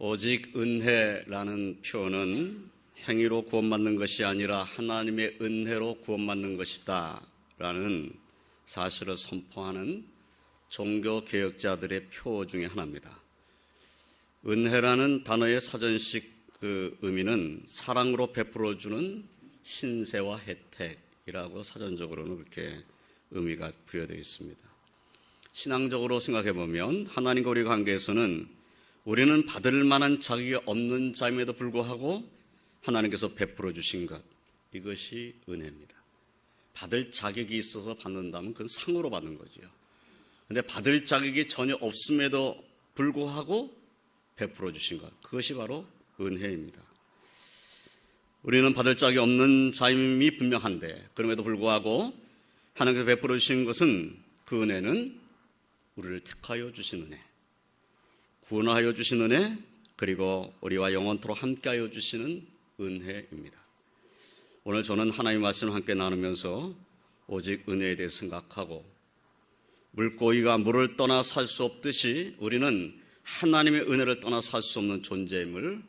오직 은혜라는 표현은 행위로 구원받는 것이 아니라 하나님의 은혜로 구원받는 것이다 라는 사실을 선포하는 종교개혁자들의 표 중에 하나입니다. 은혜라는 단어의 사전식 의미는 사랑으로 베풀어주는 신세와 혜택이라고 사전적으로는 그렇게 의미가 부여되어 있습니다. 신앙적으로 생각해보면 하나님과 우리 관계에서는 우리는 받을 만한 자격이 없는 자임에도 불구하고 하나님께서 베풀어 주신 것, 이것이 은혜입니다. 받을 자격이 있어서 받는다면 그건 상으로 받는 거죠. 그런데 받을 자격이 전혀 없음에도 불구하고 베풀어 주신 것, 그것이 바로 은혜입니다. 우리는 받을 자격이 없는 자임이 분명한데 그럼에도 불구하고 하나님께서 베풀어 주신 것은, 그 은혜는 우리를 택하여 주신 은혜, 구원하여 주신 은혜, 그리고 우리와 영원토록 함께하여 주시는 은혜입니다. 오늘 저는 하나님의 말씀을 함께 나누면서 오직 은혜에 대해 생각하고, 물고기가 물을 떠나 살 수 없듯이 우리는 하나님의 은혜를 떠나 살 수 없는 존재임을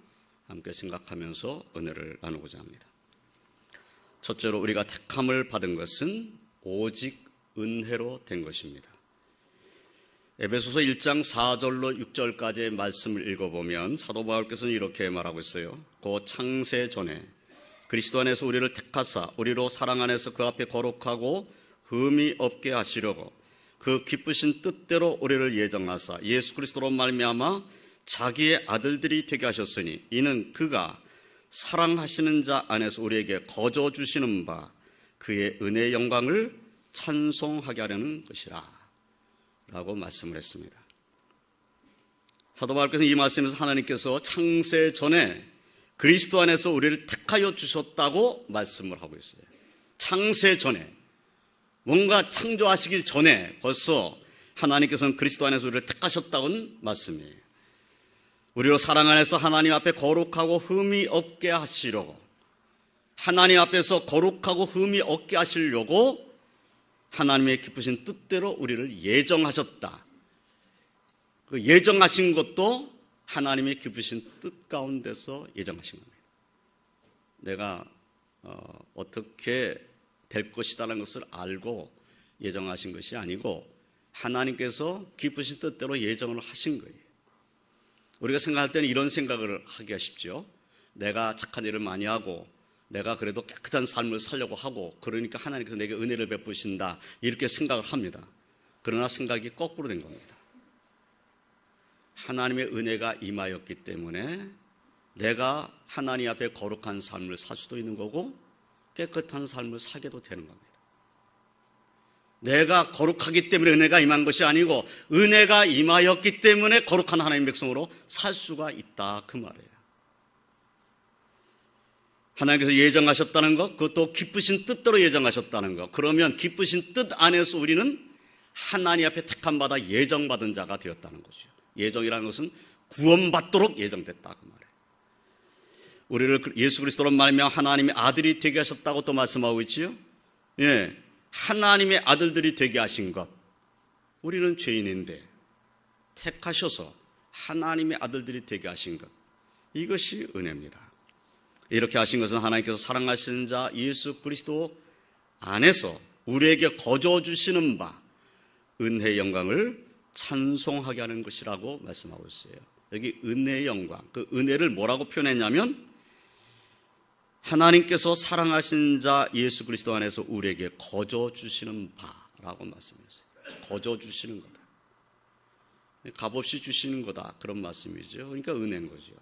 함께 생각하면서 은혜를 나누고자 합니다. 첫째로 우리가 택함을 받은 것은 오직 은혜로 된 것입니다. 에베소서 1장 4절로 6절까지의 말씀을 읽어보면 사도 바울께서는 이렇게 말하고 있어요. 그 창세 전에 그리스도 안에서 우리를 택하사 우리로 사랑 안에서 그 앞에 거룩하고 흠이 없게 하시려고 그 기쁘신 뜻대로 우리를 예정하사 예수 그리스도로 말미암아 자기의 아들들이 되게 하셨으니 이는 그가 사랑하시는 자 안에서 우리에게 거저 주시는 바 그의 은혜의 영광을 찬송하게 하려는 것이라 라고 말씀을 했습니다. 사도 바울께서 이 말씀에서 하나님께서 창세 전에 그리스도 안에서 우리를 택하여 주셨다고 말씀을 하고 있어요. 창세 전에, 뭔가 창조하시기 전에 벌써 하나님께서는 그리스도 안에서 우리를 택하셨다는 말씀이에요. 우리로 사랑 안에서 하나님 앞에 거룩하고 흠이 없게 하시려고, 하나님 앞에서 거룩하고 흠이 없게 하시려고 하나님의 기쁘신 뜻대로 우리를 예정하셨다. 그 예정하신 것도 하나님의 기쁘신 뜻 가운데서 예정하신 겁니다. 내가 어떻게 될 것이라는 것을 알고 예정하신 것이 아니고 하나님께서 기쁘신 뜻대로 예정을 하신 거예요. 우리가 생각할 때는 이런 생각을 하기가 쉽죠. 내가 착한 일을 많이 하고 내가 그래도 깨끗한 삶을 살려고 하고 그러니까 하나님께서 내게 은혜를 베푸신다, 이렇게 생각을 합니다. 그러나 생각이 거꾸로 된 겁니다. 하나님의 은혜가 임하였기 때문에 내가 하나님 앞에 거룩한 삶을 살 수도 있는 거고 깨끗한 삶을 살게도 되는 겁니다. 내가 거룩하기 때문에 은혜가 임한 것이 아니고 은혜가 임하였기 때문에 거룩한 하나님의 백성으로 살 수가 있다, 그 말이에요. 하나님께서 예정하셨다는 것, 그것도 기쁘신 뜻대로 예정하셨다는 것. 그러면 기쁘신 뜻 안에서 우리는 하나님 앞에 택함받아 예정받은 자가 되었다는 거죠. 예정이라는 것은 구원받도록 예정됐다, 그 말이에요. 우리를 예수 그리스도로 말미암아 하나님의 아들이 되게 하셨다고 또 말씀하고 있지요. 예, 하나님의 아들들이 되게 하신 것. 우리는 죄인인데 택하셔서 하나님의 아들들이 되게 하신 것, 이것이 은혜입니다. 이렇게 하신 것은 하나님께서 사랑하시는 자 예수 그리스도 안에서 우리에게 거저 주시는 바 은혜의 영광을 찬송하게 하는 것이라고 말씀하고 있어요. 여기 은혜의 영광, 그 은혜를 뭐라고 표현했냐면 하나님께서 사랑하신 자 예수 그리스도 안에서 우리에게 거저 주시는 바라고 말씀했어요. 거저 주시는 거다, 값없이 주시는 거다, 그런 말씀이죠. 그러니까 은혜인 거죠.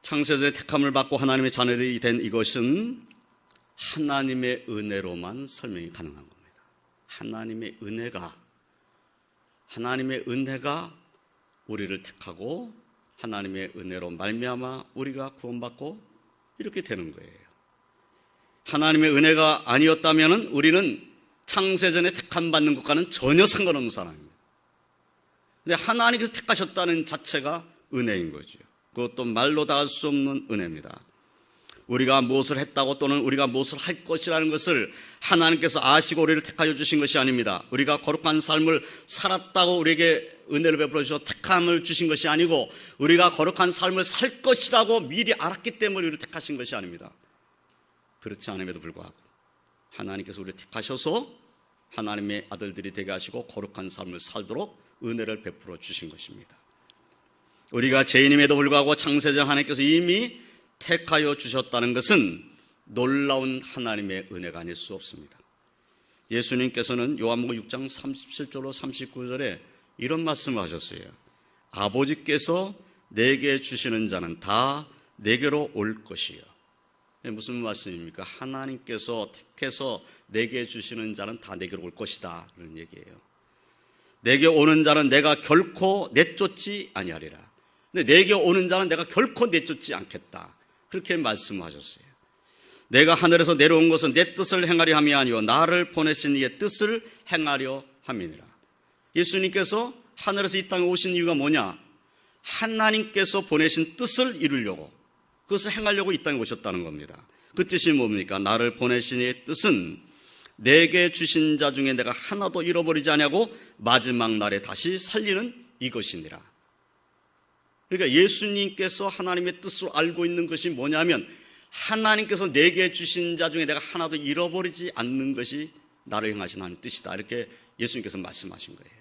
창세전에 택함을 받고 하나님의 자녀들이 된 이것은 하나님의 은혜로만 설명이 가능한 겁니다. 하나님의 은혜가 우리를 택하고 하나님의 은혜로 말미암아 우리가 구원받고 이렇게 되는 거예요. 하나님의 은혜가 아니었다면 우리는 창세전에 택함 받는 것과는 전혀 상관없는 사람입니다. 근데 하나님께서 택하셨다는 자체가 은혜인 거죠. 그것도 말로 다 할 수 없는 은혜입니다. 우리가 무엇을 했다고 또는 우리가 무엇을 할 것이라는 것을 하나님께서 아시고 우리를 택하여 주신 것이 아닙니다. 우리가 거룩한 삶을 살았다고 우리에게 은혜를 베풀어 주셔서 택함을 주신 것이 아니고 우리가 거룩한 삶을 살 것이라고 미리 알았기 때문에 우리를 택하신 것이 아닙니다. 그렇지 않음에도 불구하고 하나님께서 우리를 택하셔서 하나님의 아들들이 되게 하시고 거룩한 삶을 살도록 은혜를 베풀어 주신 것입니다. 우리가 죄인임에도 불구하고 창세전 하나님께서 이미 택하여 주셨다는 것은 놀라운 하나님의 은혜가 아닐 수 없습니다. 예수님께서는 요한복음 6장 37절로 39절에 이런 말씀을 하셨어요. 아버지께서 내게 주시는 자는 다 내게로 올 것이요. 무슨 말씀입니까? 하나님께서 택해서 내게 주시는 자는 다 내게로 올 것이다, 그런 얘기예요. 내게 오는 자는 내가 결코 내쫓지 아니하리라. 근데 내게 오는 자는 내가 결코 내쫓지 않겠다, 그렇게 말씀하셨어요. 내가 하늘에서 내려온 것은 내 뜻을 행하려 함이 아니요 나를 보내신 이의 뜻을 행하려 함이니라. 예수님께서 하늘에서 이 땅에 오신 이유가 뭐냐? 하나님께서 보내신 뜻을 이루려고, 그것을 행하려고 이 땅에 오셨다는 겁니다. 그 뜻이 뭡니까? 나를 보내신 이의 뜻은 내게 주신 자 중에 내가 하나도 잃어버리지 아니하고 마지막 날에 다시 살리는 이것이니라. 그러니까 예수님께서 하나님의 뜻을 알고 있는 것이 뭐냐면 하나님께서 내게 주신 자 중에 내가 하나도 잃어버리지 않는 것이 나를 행하신 하나님의 뜻이다, 이렇게 예수님께서 말씀하신 거예요.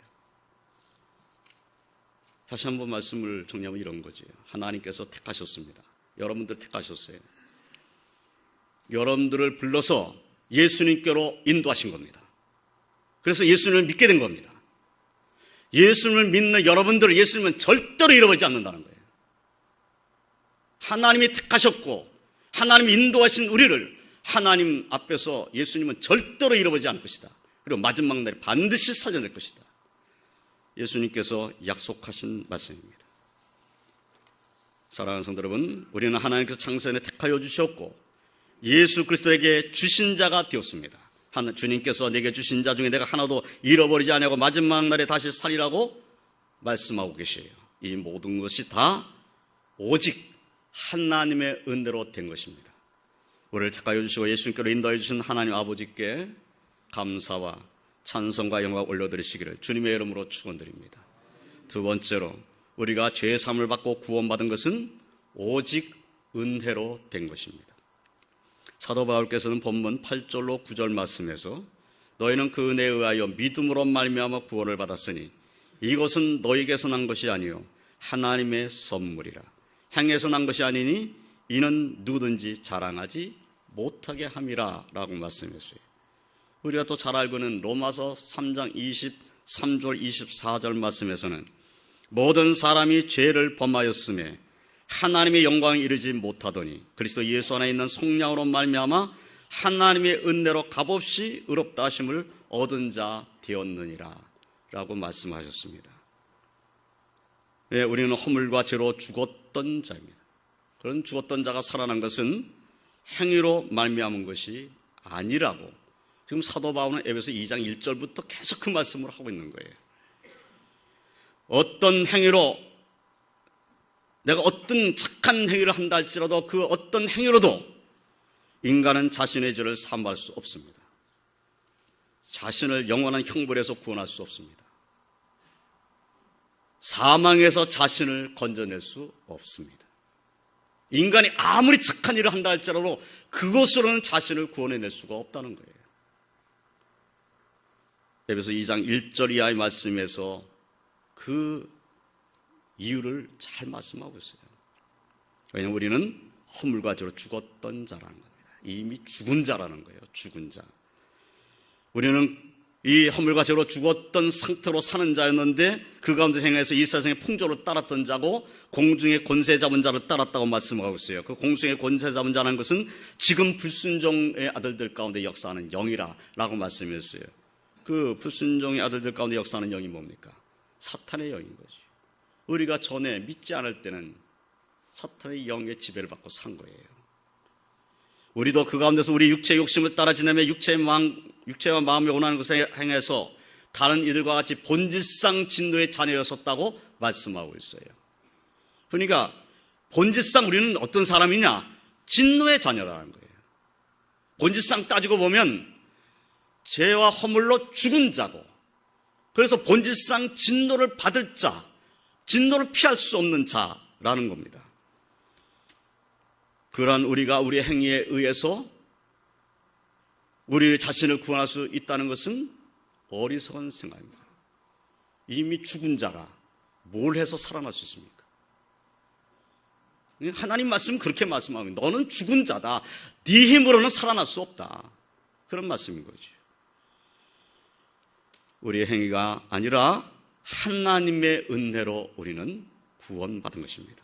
다시 한번 말씀을 정리하면 이런 거죠. 하나님께서 택하셨습니다. 여러분들 택하셨어요. 여러분들을 불러서 예수님께로 인도하신 겁니다. 그래서 예수님을 믿게 된 겁니다. 예수님을 믿는 여러분들을 예수님은 절대로 잃어버리지 않는다는 거예요. 하나님이 택하셨고 하나님이 인도하신 우리를 하나님 앞에서 예수님은 절대로 잃어버리지 않을 것이다. 그리고 마지막 날에 반드시 살려낼 것이다. 예수님께서 약속하신 말씀입니다. 사랑하는 성도 여러분, 우리는 하나님께서 창세전에 택하여 주셨고 예수 그리스도에게 주신 자가 되었습니다. 주님께서 내게 주신 자 중에 내가 하나도 잃어버리지 아니하고 마지막 날에 다시 살리라고 말씀하고 계세요. 이 모든 것이 다 오직 하나님의 은혜로 된 것입니다. 우리를 택하여 주시고 예수님께로 인도해 주신 하나님 아버지께 감사와 찬송과 영광 올려드리시기를 주님의 이름으로 축원드립니다. 두 번째로, 우리가 죄 사함을 받고 구원받은 것은 오직 은혜로 된 것입니다. 사도 바울께서는 본문 8절로 9절 말씀에서 너희는 그 은혜에 의하여 믿음으로 말미암아 구원을 받았으니 이것은 너희에게서 난 것이 아니요 하나님의 선물이라. 행해서 난 것이 아니니 이는 누구든지 자랑하지 못하게 함이라 라고 말씀했어요. 우리가 또 잘 알고 있는 로마서 3장 23절 24절 말씀에서는 모든 사람이 죄를 범하였음에 하나님의 영광에 이르지 못하더니 그리스도 예수 안에 있는 성령으로 말미암아 하나님의 은혜로 값없이 의롭다 하심을 얻은 자 되었느니라 라고 말씀하셨습니다. 네, 우리는 허물과 죄로 죽었던 자입니다. 그런 죽었던 자가 살아난 것은 행위로 말미암은 것이 아니라고 지금 사도 바울은 에베소 2장 1절부터 계속 그 말씀을 하고 있는 거예요. 어떤 행위로, 내가 어떤 착한 행위를 한다 할지라도 그 어떤 행위로도 인간은 자신의 죄를 사함할 수 없습니다. 자신을 영원한 형벌에서 구원할 수 없습니다. 사망에서 자신을 건져낼 수 없습니다. 인간이 아무리 착한 일을 한다 할지라도 그것으로는 자신을 구원해낼 수가 없다는 거예요. 에베소 2장 1절 이하의 말씀에서 그 이유를 잘 말씀하고 있어요. 왜냐하면 우리는 허물과 죄로 죽었던 자라는 겁니다. 이미 죽은 자라는 거예요. 죽은 자. 우리는 이 허물과 죄로 죽었던 상태로 사는 자였는데 그 가운데 행해서 이 세상의 풍조를 따랐던 자고 공중의 권세 잡은 자를 따랐다고 말씀하고 있어요. 그 공중의 권세 잡은 자라는 것은 지금 불순종의 아들들 가운데 역사하는 영이라고 말씀했어요. 그 불순종의 아들들 가운데 역사하는 영이 뭡니까? 사탄의 영인 거죠. 우리가 전에 믿지 않을 때는 사탄의 영의 지배를 받고 산 거예요. 우리도 그 가운데서 우리 육체의 욕심을 따라 지내며 육체와 마음이 원하는 것에 행해서 다른 이들과 같이 본질상 진노의 자녀였었다고 말씀하고 있어요. 그러니까 본질상 우리는 어떤 사람이냐? 진노의 자녀라는 거예요. 본질상 따지고 보면 죄와 허물로 죽은 자고 그래서 본질상 진노를 받을 자, 진노를 피할 수 없는 자라는 겁니다. 그러한 우리가 우리의 행위에 의해서 우리 자신을 구원할 수 있다는 것은 어리석은 생각입니다. 이미 죽은 자가 뭘 해서 살아날 수 있습니까? 하나님 말씀 그렇게 말씀합니다. 너는 죽은 자다. 네 힘으로는 살아날 수 없다. 그런 말씀인 거죠. 우리의 행위가 아니라 하나님의 은혜로 우리는 구원받은 것입니다.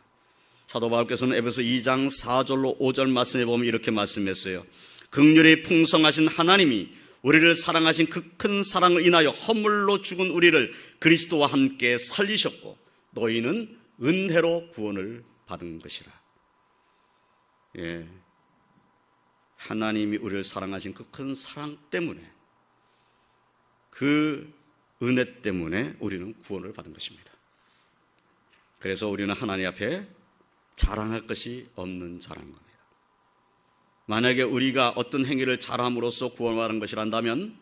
사도 바울께서는 에베소 2장 4절로 5절 말씀에 보면 이렇게 말씀했어요. 긍휼이 풍성하신 하나님이 우리를 사랑하신 그 큰 사랑을 인하여 허물로 죽은 우리를 그리스도와 함께 살리셨고 너희는 은혜로 구원을 받은 것이라. 예, 하나님이 우리를 사랑하신 그 큰 사랑 때문에, 그 은혜 때문에 우리는 구원을 받은 것입니다. 그래서 우리는 하나님 앞에 자랑할 것이 없는 자라는 겁니다. 만약에 우리가 어떤 행위를 잘함으로써 구원받은 것이란다면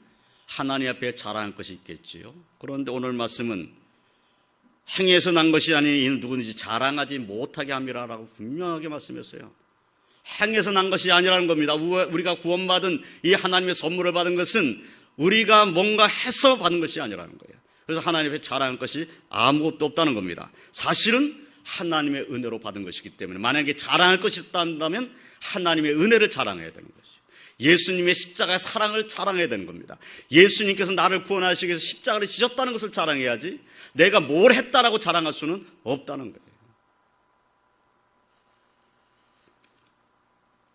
하나님 앞에 자랑할 것이 있겠지요. 그런데 오늘 말씀은 행위에서 난 것이 아닌 이는 누구든지 자랑하지 못하게 함이라라고 분명하게 말씀했어요. 행위에서 난 것이 아니라는 겁니다. 우리가 구원받은 이 하나님의 선물을 받은 것은 우리가 뭔가 해서 받은 것이 아니라는 거예요. 그래서 하나님 앞에 자랑할 것이 아무것도 없다는 겁니다. 사실은 하나님의 은혜로 받은 것이기 때문에 만약에 자랑할 것이 있다면 하나님의 은혜를 자랑해야 되는 거죠. 예수님의 십자가의 사랑을 자랑해야 되는 겁니다. 예수님께서 나를 구원하시기 위해서 십자가를 지셨다는 것을 자랑해야지 내가 뭘 했다라고 자랑할 수는 없다는 거예요.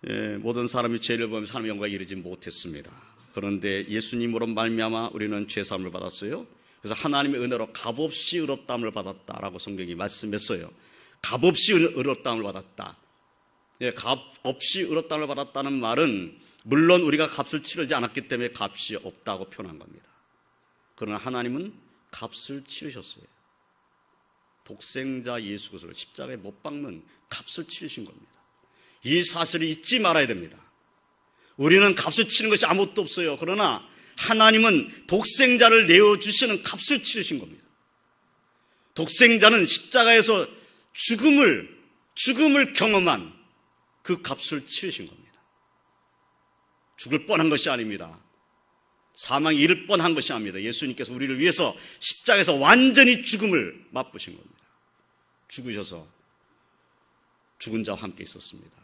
예, 모든 사람이 죄를 범하며 하나님의 영광에 이르지 못했습니다. 그런데 예수님으로 말미암아 우리는 죄사함을 받았어요. 그래서 하나님의 은혜로 값없이 의롭다함을 받았다라고 성경이 말씀했어요. 값없이 의롭다함을 받았다. 예, 값없이 의롭다함을 받았다는 말은 물론 우리가 값을 치르지 않았기 때문에 값이 없다고 표현한 겁니다. 그러나 하나님은 값을 치르셨어요. 독생자 예수 그리스도를 십자가에 못 박는 값을 치르신 겁니다. 이 사실을 잊지 말아야 됩니다. 우리는 값을 치는 것이 아무것도 없어요. 그러나 하나님은 독생자를 내어주시는 값을 치르신 겁니다. 독생자는 십자가에서 죽음을 경험한 그 값을 치르신 겁니다. 죽을 뻔한 것이 아닙니다. 사망이 이를 뻔한 것이 아닙니다. 예수님께서 우리를 위해서 십자가에서 완전히 죽음을 맛보신 겁니다. 죽으셔서 죽은 자와 함께 있었습니다.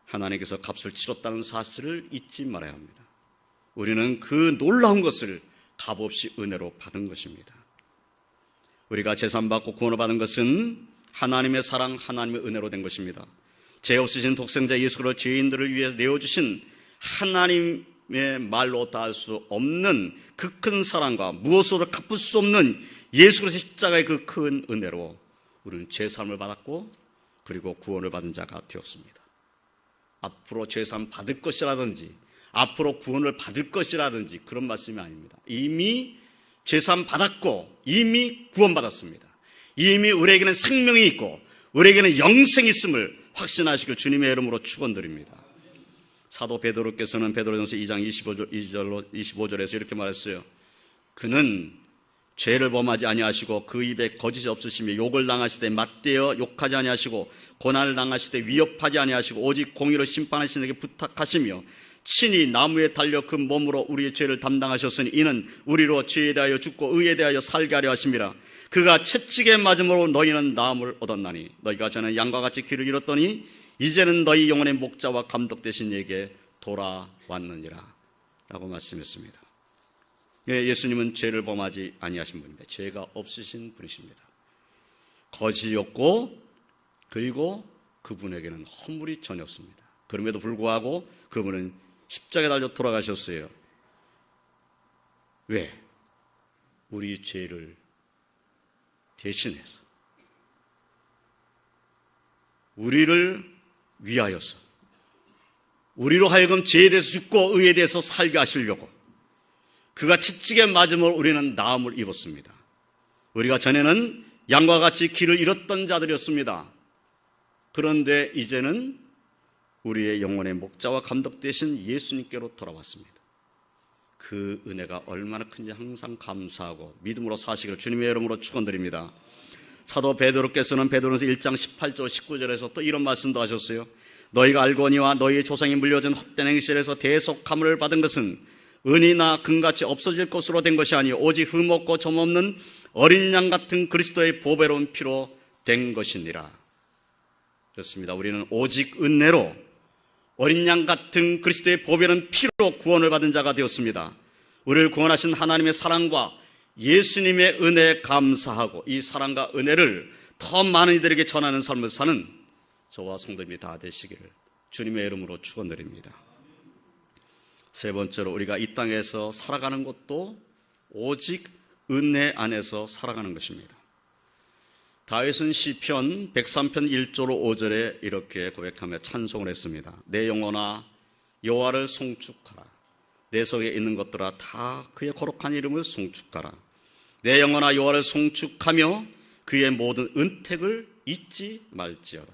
하나님께서 값을 치렀다는 사실을 잊지 말아야 합니다. 우리는 그 놀라운 것을 값없이 은혜로 받은 것입니다. 우리가 제사받고 구원을 받은 것은 하나님의 사랑, 하나님의 은혜로 된 것입니다. 죄 없으신 독생자 예수를 죄인들을 위해 내어주신 하나님의 말로 다할 수 없는 그 큰 사랑과 무엇으로 갚을 수 없는 예수 그리스도의 십자가의 그 큰 은혜로 우리는 죄사함을 받았고 그리고 구원을 받은 자가 되었습니다. 앞으로 죄사함 받을 것이라든지 앞으로 구원을 받을 것이라든지 그런 말씀이 아닙니다. 이미 죄사함 받았고 이미 구원받았습니다. 이미 우리에게는 생명이 있고 우리에게는 영생이 있음을 확신하시길 주님의 이름으로 축원드립니다. 사도 베드로께서는 베드로전서 2장 25절에서 이렇게 말했어요. 그는 죄를 범하지 아니하시고 그 입에 거짓이 없으시며 욕을 당하시되 맞대어 욕하지 아니하시고 고난을 당하시되 위협하지 아니하시고 오직 공의로 심판하시는 이에게 부탁하시며 친히 나무에 달려 그 몸으로 우리의 죄를 담당하셨으니 이는 우리로 죄에 대하여 죽고 의에 대하여 살게 하려 하심이라. 그가 채찍에 맞음으로 너희는 나음을 얻었나니 너희가 전에 양과 같이 길을 잃었더니 이제는 너희 영혼의 목자와 감독 되신 이에게 돌아왔느니라 라고 말씀했습니다. 예수님은 죄를 범하지 아니하신 분입니다. 죄가 없으신 분이십니다. 거짓이 없고 그리고 그분에게는 허물이 전혀 없습니다. 그럼에도 불구하고 그분은 십자가에 달려 돌아가셨어요. 왜? 우리 죄를 대신해서 우리를 위하여서 우리로 하여금 죄에 대해서 죽고 의에 대해서 살게 하시려고 그가 채찍에 맞음으로 우리는 나음을 입었습니다. 우리가 전에는 양과 같이 길을 잃었던 자들이었습니다. 그런데 이제는 우리의 영혼의 목자와 감독 되신 예수님께로 돌아왔습니다. 그 은혜가 얼마나 큰지 항상 감사하고 믿음으로 사시기를 주님의 이름으로 축원드립니다. 사도 베드로께서는 베드로전서 1장 18절 19절에서 또 이런 말씀도 하셨어요. 너희가 알거니와 너희의 조상이 물려준 헛된 행실에서 대속함을 받은 것은 은이나 금같이 없어질 것으로 된 것이 아니요 오직 흠없고 점없는 어린 양 같은 그리스도의 보배로운 피로 된 것이니라. 그렇습니다. 우리는 오직 은혜로 어린 양 같은 그리스도의 보배로운 피로 구원을 받은 자가 되었습니다. 우리를 구원하신 하나님의 사랑과 예수님의 은혜에 감사하고 이 사랑과 은혜를 더 많은 이들에게 전하는 삶을 사는 저와 성도님이 다 되시기를 주님의 이름으로 축원드립니다. 세 번째로 우리가 이 땅에서 살아가는 것도 오직 은혜 안에서 살아가는 것입니다. 다윗은 시편 103편 1절로 5절에 이렇게 고백하며 찬송을 했습니다. 내 영혼아 여호와를 송축하라. 내 속에 있는 것들아 다 그의 거룩한 이름을 송축하라. 내 영혼아 여호와를 송축하며 그의 모든 은택을 잊지 말지어다.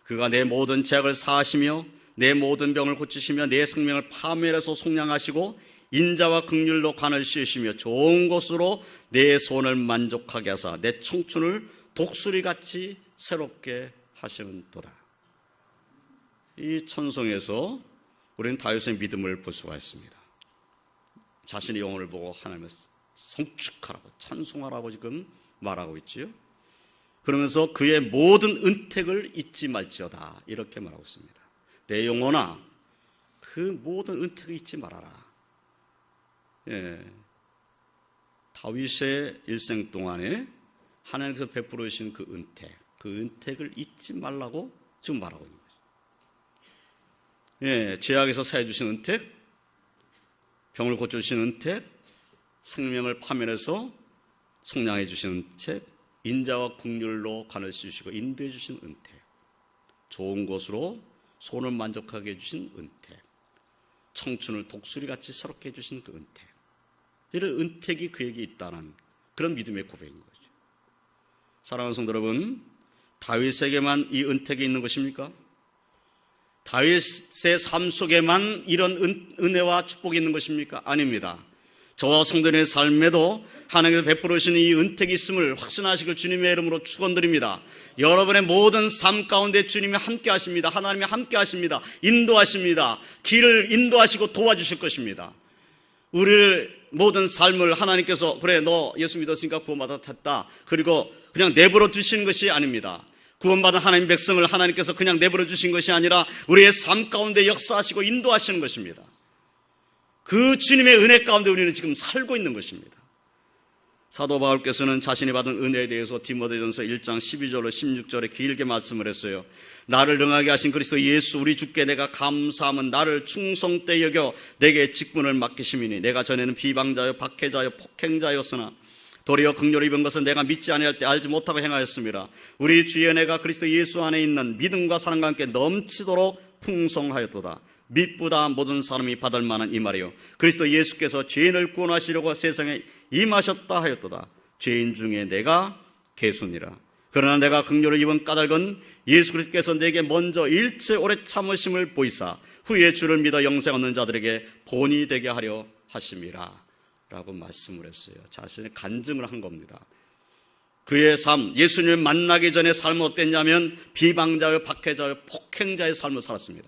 그가 내 모든 죄악을 사하시며 내 모든 병을 고치시며 내 생명을 파멸해서 속량하시고 인자와 긍휼로 간을 씌우시며 좋은 것으로 내 손을 만족하게 하사 내 청춘을 독수리같이 새롭게 하시는도다. 이 찬송에서 우리는 다윗의 믿음을 볼 수가 있습니다. 자신의 영혼을 보고 하나님을 송축하라고 찬송하라고 지금 말하고 있지요. 그러면서 그의 모든 은택을 잊지 말지어다 이렇게 말하고 있습니다. 내 영혼아 그 모든 은택을 잊지 말아라. 예. 다윗의 일생 동안에 하나님께서 베풀어 주신 그 은택을 잊지 말라고 지금 말하고 있는 거죠. 예, 죄악에서 사해 주신 은택, 병을 고쳐 주신 은택, 생명을 파멸해서 속량해 주신 은택, 인자와 긍휼로 간을 씌우시고 인도해 주신 은택, 좋은 것으로 손을 만족하게 해주신 은택, 청춘을 독수리같이 새롭게 해주신 그 은택, 이런 은택이 그에게 있다는 그런 믿음의 고백인 거죠. 사랑하는 성도 여러분, 다윗에게만 이 은택이 있는 것입니까? 다윗의 삶 속에만 이런 은혜와 축복이 있는 것입니까? 아닙니다. 저와 성도의 삶에도 하나님께서 베풀어 주시는 이 은택이 있음을 확신하시길 주님의 이름으로 축원드립니다. 여러분의 모든 삶 가운데 주님이 함께 하십니다. 하나님이 함께 하십니다. 인도하십니다. 길을 인도하시고 도와주실 것입니다. 우리를 모든 삶을 하나님께서 그래 너 예수 믿었으니까 구원받았다 그리고 그냥 내버려 두시는 것이 아닙니다. 구원받은 하나님 백성을 하나님께서 그냥 내버려 주신 것이 아니라 우리의 삶 가운데 역사하시고 인도하시는 것입니다. 그 주님의 은혜 가운데 우리는 지금 살고 있는 것입니다. 사도 바울께서는 자신이 받은 은혜에 대해서 디모데전서 1장 12절로 16절에 길게 말씀을 했어요. 나를 능하게 하신 그리스도 예수 우리 주께 내가 감사함은 나를 충성되이 여겨 내게 직분을 맡기심이니 내가 전에는 비방자요 박해자요 폭행자였으나 도리어 긍휼을 입은 것은 내가 믿지 아니할 때 알지 못하고 행하였습니다. 우리 주의 은혜가 그리스도 예수 안에 있는 믿음과 사랑과 함께 넘치도록 풍성하였도다. 믿보다 모든 사람이 받을 만한 이 말이요 그리스도 예수께서 죄인을 구원하시려고 세상에 임하셨다 하였도다. 죄인 중에 내가 괴수니라. 그러나 내가 긍휼을 입은 까닭은 예수 그리스도께서 내게 먼저 일체 오래 참으심을 보이사 후에 주를 믿어 영생 얻는 자들에게 본이 되게 하려 하심이라 라고 말씀을 했어요. 자신의 간증을 한 겁니다. 그의 삶, 예수님을 만나기 전에 삶은 어땠냐면 비방자요 박해자요 폭행자의 삶을 살았습니다.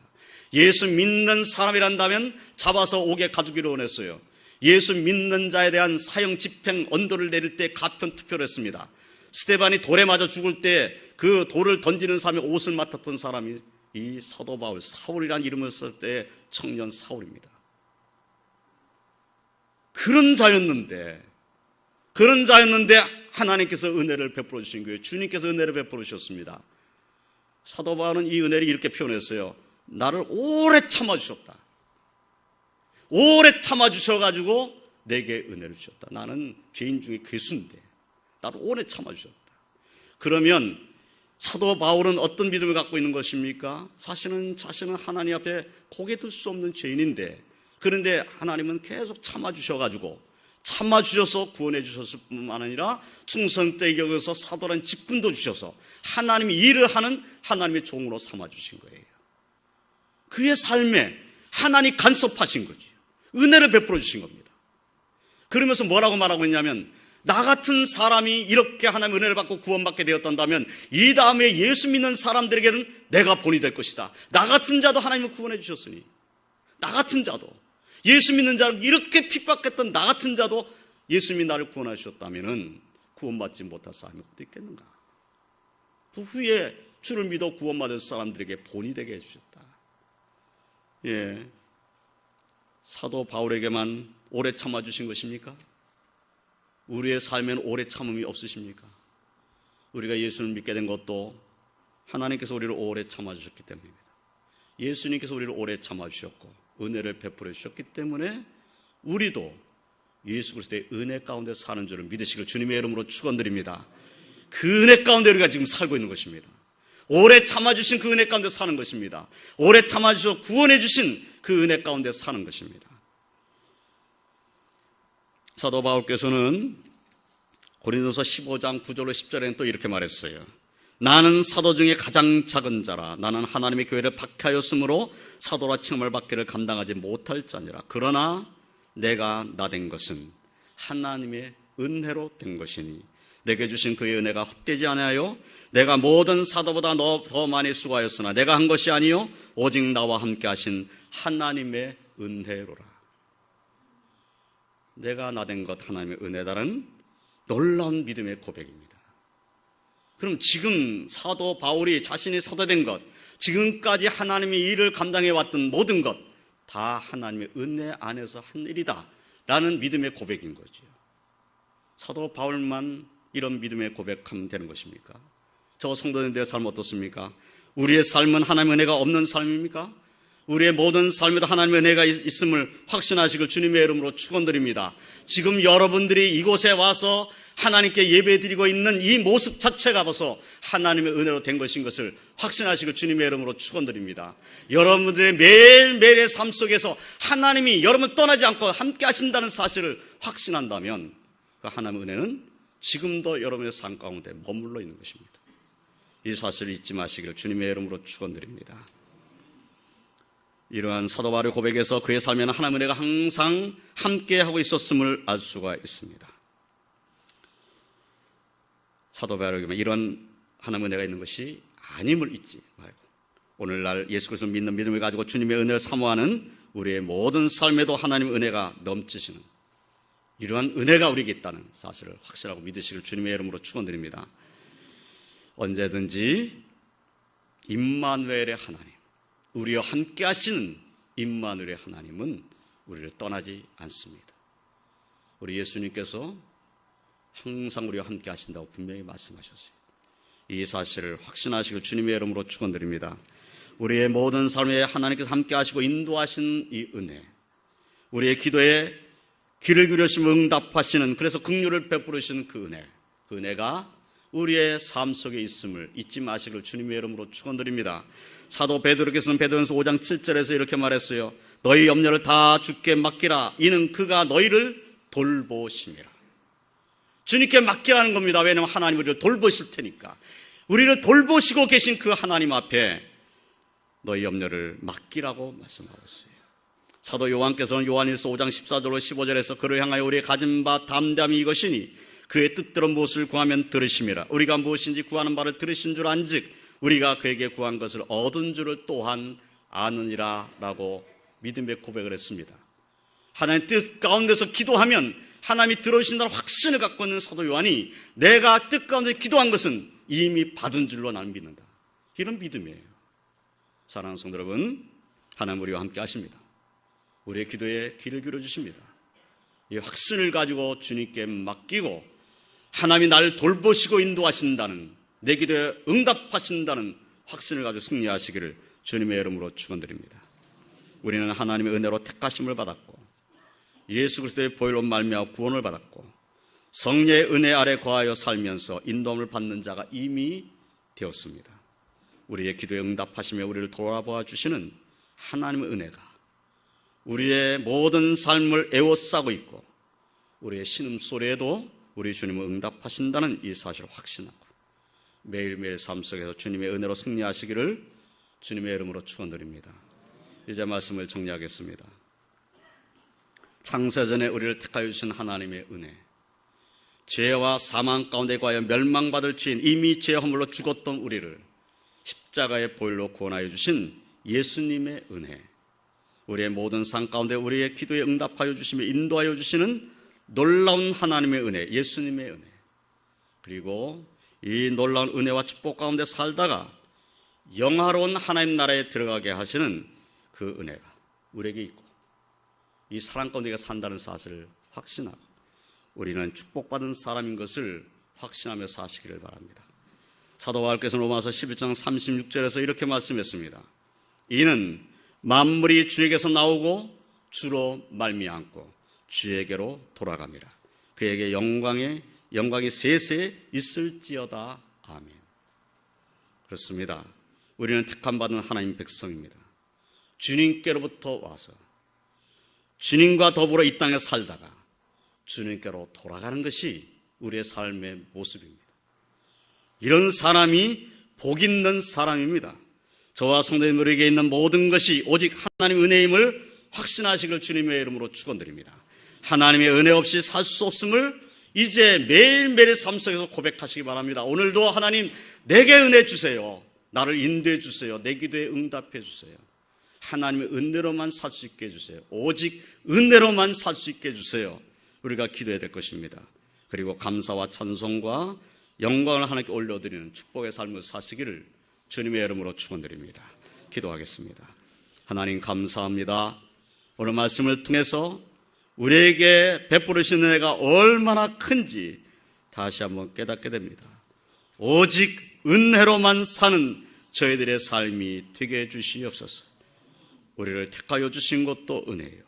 예수 믿는 사람이란다면 잡아서 옥에 가두기로 원했어요. 예수 믿는 자에 대한 사형 집행 언도를 내릴 때 가편 투표를 했습니다. 스데반이 돌에 맞아 죽을 때 그 돌을 던지는 사람의 옷을 맡았던 사람이 이 사도 바울, 사울이라는 이름을 쓸 때 청년 사울입니다. 그런 자였는데 하나님께서 은혜를 베풀어 주신 거예요. 주님께서 은혜를 베풀어 주셨습니다. 사도 바울은 이 은혜를 이렇게 표현했어요. 나를 오래 참아주셨다. 오래 참아주셔가지고 내게 은혜를 주셨다. 나는 죄인 중에 괴수인데 나를 오래 참아주셨다. 그러면 사도 바울은 어떤 믿음을 갖고 있는 것입니까? 사실은 자신은 하나님 앞에 고개 들 수 없는 죄인인데 그런데 하나님은 계속 참아주셔가지고 참아주셔서 구원해 주셨을 뿐만 아니라 충성되게 여겨서 사도란 직분도 주셔서 하나님이 일을 하는 하나님의 종으로 삼아주신 거예요. 그의 삶에 하나님 간섭하신 거죠. 은혜를 베풀어 주신 겁니다. 그러면서 뭐라고 말하고 있냐면, 나 같은 사람이 이렇게 하나님의 은혜를 받고 구원받게 되었던다면 이 다음에 예수 믿는 사람들에게는 내가 본이 될 것이다. 나 같은 자도 하나님은 구원해 주셨으니, 나 같은 자도, 예수 믿는 자를 이렇게 핍박했던 나 같은 자도 예수님이 나를 구원해 주셨다면 구원받지 못할 사람이 어디 있겠는가. 그 후에 주를 믿어 구원받은 사람들에게 본이 되게 해주셨다. 예, 사도 바울에게만 오래 참아주신 것입니까? 우리의 삶에는 오래 참음이 없으십니까? 우리가 예수를 믿게 된 것도 하나님께서 우리를 오래 참아주셨기 때문입니다. 예수님께서 우리를 오래 참아주셨고 은혜를 베풀어 주셨기 때문에 우리도 예수 그리스도의 은혜 가운데 사는 줄을 믿으시길 주님의 이름으로 축원드립니다. 그 은혜 가운데 우리가 지금 살고 있는 것입니다. 오래 참아주신 그 은혜 가운데 사는 것입니다. 오래 참아주셔서 구원해 주신 그 은혜 가운데 사는 것입니다. 사도 바울께서는 고린도서 15장 9절로 10절에는 또 이렇게 말했어요. 나는 사도 중에 가장 작은 자라. 나는 하나님의 교회를 박해하였으므로 사도라 칭함을 받기를 감당하지 못할 자니라. 그러나 내가 나된 것은 하나님의 은혜로 된 것이니 내게 주신 그의 은혜가 헛되지 않아요. 내가 모든 사도보다 더 많이 수고하였으나 내가 한 것이 아니요 오직 나와 함께 하신 하나님의 은혜로라. 내가 나된 것 하나님의 은혜다는 놀라운 믿음의 고백입니다. 그럼 지금 사도 바울이 자신이 사도된 것, 지금까지 하나님의 일을 감당해 왔던 모든 것 다 하나님의 은혜 안에서 한 일이다 라는 믿음의 고백인 거죠. 사도 바울만 이런 믿음의 고백하면 되는 것입니까? 저 성도님들의 삶은 어떻습니까? 우리의 삶은 하나님의 은혜가 없는 삶입니까? 우리의 모든 삶에도 하나님의 은혜가 있음을 확신하시길 주님의 이름으로 축원드립니다. 지금 여러분들이 이곳에 와서 하나님께 예배드리고 있는 이 모습 자체가 벌써 하나님의 은혜로 된 것인 것을 확신하시길 주님의 이름으로 축원드립니다. 여러분들의 매일매일의 삶 속에서 하나님이 여러분을 떠나지 않고 함께 하신다는 사실을 확신한다면 그 하나님의 은혜는 지금도 여러분의 삶 가운데 머물러 있는 것입니다. 이 사실을 잊지 마시기를 주님의 이름으로 축원드립니다. 이러한 사도 바울의 고백에서 그의 삶에는 하나님의 은혜가 항상 함께하고 있었음을 알 수가 있습니다. 사도 바울에게만 이런 하나님의 은혜가 있는 것이 아님을 잊지 말고 오늘날 예수 그리스도를 믿는 믿음을 가지고 주님의 은혜를 사모하는 우리의 모든 삶에도 하나님의 은혜가 넘치시는 이러한 은혜가 우리에게 있다는 사실을 확실하고 믿으시길 주님의 이름으로 축원드립니다. 언제든지 임마누엘의 하나님, 우리와 함께 하시는 임마누엘의 하나님은 우리를 떠나지 않습니다. 우리 예수님께서 항상 우리와 함께 하신다고 분명히 말씀하셨어요. 이 사실을 확신하시고 주님의 이름으로 축원드립니다. 우리의 모든 삶에 하나님께서 함께 하시고 인도하신 이 은혜, 우리의 기도에 귀를 기울이시며 응답하시는, 그래서 긍휼을 베푸시는 그 은혜, 그 은혜가 우리의 삶 속에 있음을 잊지 마시길 주님의 이름으로 축원드립니다. 사도 베드로께서는 베드로전서 5장 7절에서 이렇게 말했어요. 너희 염려를 다 주께 맡기라. 이는 그가 너희를 돌보심이라. 주님께 맡기라는 겁니다. 왜냐하면 하나님 우리를 돌보실 테니까. 우리를 돌보시고 계신 그 하나님 앞에 너희 염려를 맡기라고 말씀하고 있어요. 사도 요한께서는 요한일서 5장 14절로 15절에서 그를 향하여 우리의 가진 바 담대함이 이것이니 그의 뜻대로 무엇을 구하면 들으심이라. 우리가 무엇인지 구하는 바를 들으신 줄 안즉 우리가 그에게 구한 것을 얻은 줄을 또한 아느니라 라고 믿음의 고백을 했습니다. 하나님 뜻 가운데서 기도하면 하나님이 들어주신다는 확신을 갖고 있는 사도 요한이 내가 뜻 가운데 기도한 것은 이미 받은 줄로 나는 믿는다. 이런 믿음이에요. 사랑하는 성도 여러분, 하나님 우리와 함께 하십니다. 우리의 기도에 귀를 기울여 주십니다. 이 확신을 가지고 주님께 맡기고 하나님이 나를 돌보시고 인도하신다는, 내 기도에 응답하신다는 확신을 가지고 승리하시기를 주님의 이름으로 축원드립니다. 우리는 하나님의 은혜로 택하심을 받았고 예수 그리스도의 보혈로 말미암아 구원을 받았고 성령의 은혜 아래 거하여 살면서 인도함을 받는 자가 이미 되었습니다. 우리의 기도에 응답하시며 우리를 돌아보아 주시는 하나님의 은혜가 우리의 모든 삶을 에워싸고 있고 우리의 신음소리에도 우리 주님은 응답하신다는 이 사실을 확신하고 매일매일 삶 속에서 주님의 은혜로 승리하시기를 주님의 이름으로 축원드립니다. 이제 말씀을 정리하겠습니다. 창세전에 우리를 택하여 주신 하나님의 은혜, 죄와 사망 가운데 과연 멸망받을 죄인, 이미 죄 허물로 죽었던 우리를 십자가의 보혈로 구원하여 주신 예수님의 은혜, 우리의 모든 삶 가운데 우리의 기도에 응답하여 주시며 인도하여 주시는 놀라운 하나님의 은혜, 예수님의 은혜, 그리고 이 놀라운 은혜와 축복 가운데 살다가 영화로운 하나님 나라에 들어가게 하시는 그 은혜가 우리에게 있고 이 사랑 가운데 산다는 사실을 확신하고 우리는 축복받은 사람인 것을 확신하며 사시기를 바랍니다. 사도 바울께서는 로마서 11장 36절에서 이렇게 말씀했습니다. 이는 만물이 주에게서 나오고 주로 말미암고 주에게로 돌아갑니다. 그에게 영광이 세세 있을지어다. 아멘. 그렇습니다. 우리는 택함받은 하나님 백성입니다. 주님께로부터 와서 주님과 더불어 이 땅에 살다가 주님께로 돌아가는 것이 우리의 삶의 모습입니다. 이런 사람이 복 있는 사람입니다. 저와 성도님들에게 있는 모든 것이 오직 하나님의 은혜임을 확신하시길 주님의 이름으로 축원드립니다. 하나님의 은혜 없이 살 수 없음을 이제 매일매일 삶 속에서 고백하시기 바랍니다. 오늘도 하나님 내게 은혜 주세요. 나를 인도해 주세요. 내 기도에 응답해 주세요. 하나님의 은혜로만 살 수 있게 해주세요. 오직 은혜로만 살 수 있게 해주세요. 우리가 기도해야 될 것입니다. 그리고 감사와 찬송과 영광을 하나님께 올려드리는 축복의 삶을 사시기를 주님의 이름으로 축원드립니다. 기도하겠습니다. 하나님 감사합니다. 오늘 말씀을 통해서 우리에게 베푸시는 은혜가 얼마나 큰지 다시 한번 깨닫게 됩니다. 오직 은혜로만 사는 저희들의 삶이 되게 해주시옵소서. 우리를 택하여 주신 것도 은혜예요.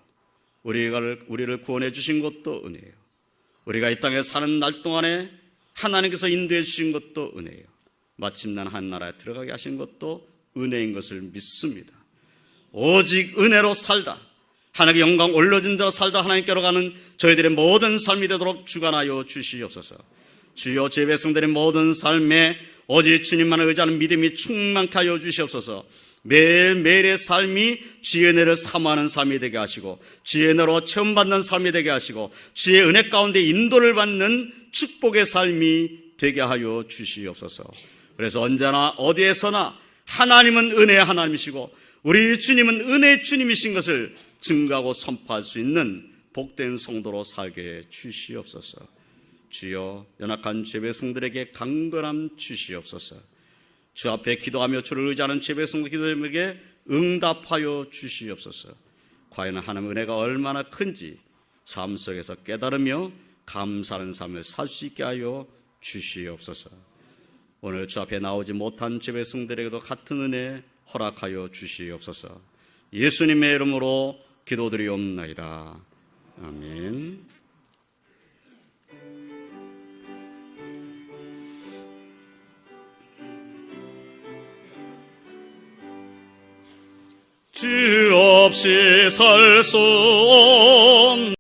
우리를 구원해 주신 것도 은혜예요. 우리가 이 땅에 사는 날 동안에 하나님께서 인도해 주신 것도 은혜예요. 마침내 한 나라에 들어가게 하신 것도 은혜인 것을 믿습니다. 오직 은혜로 살다, 하나님께 영광 올려진 대로 살다 하나님께로 가는 저희들의 모든 삶이 되도록 주관하여 주시옵소서. 주여, 제 백성들의 모든 삶에 오직 주님만을 의지하는 믿음이 충만케 하여 주시옵소서. 매일매일의 삶이 주의 은혜를 사모하는 삶이 되게 하시고 주의 은혜로 체험받는 삶이 되게 하시고 주의 은혜 가운데 인도를 받는 축복의 삶이 되게 하여 주시옵소서. 그래서 언제나 어디에서나 하나님은 은혜의 하나님이시고 우리 주님은 은혜의 주님이신 것을 증거하고 선포할 수 있는 복된 성도로 살게 해 주시옵소서. 주여, 연약한 제 백성들에게 강건함 주시옵소서. 주 앞에 기도하며 주를 의지하는 제 백성 기도에게 응답하여 주시옵소서. 과연 하나님의 은혜가 얼마나 큰지 삶 속에서 깨달으며 감사하는 삶을 살 수 있게 하여 주시옵소서. 오늘 주 앞에 나오지 못한 제 백성들에게도 같은 은혜 허락하여 주시옵소서. 예수님의 이름으로 기도드리옵나이다. 아멘. 주 없이 살 수 없는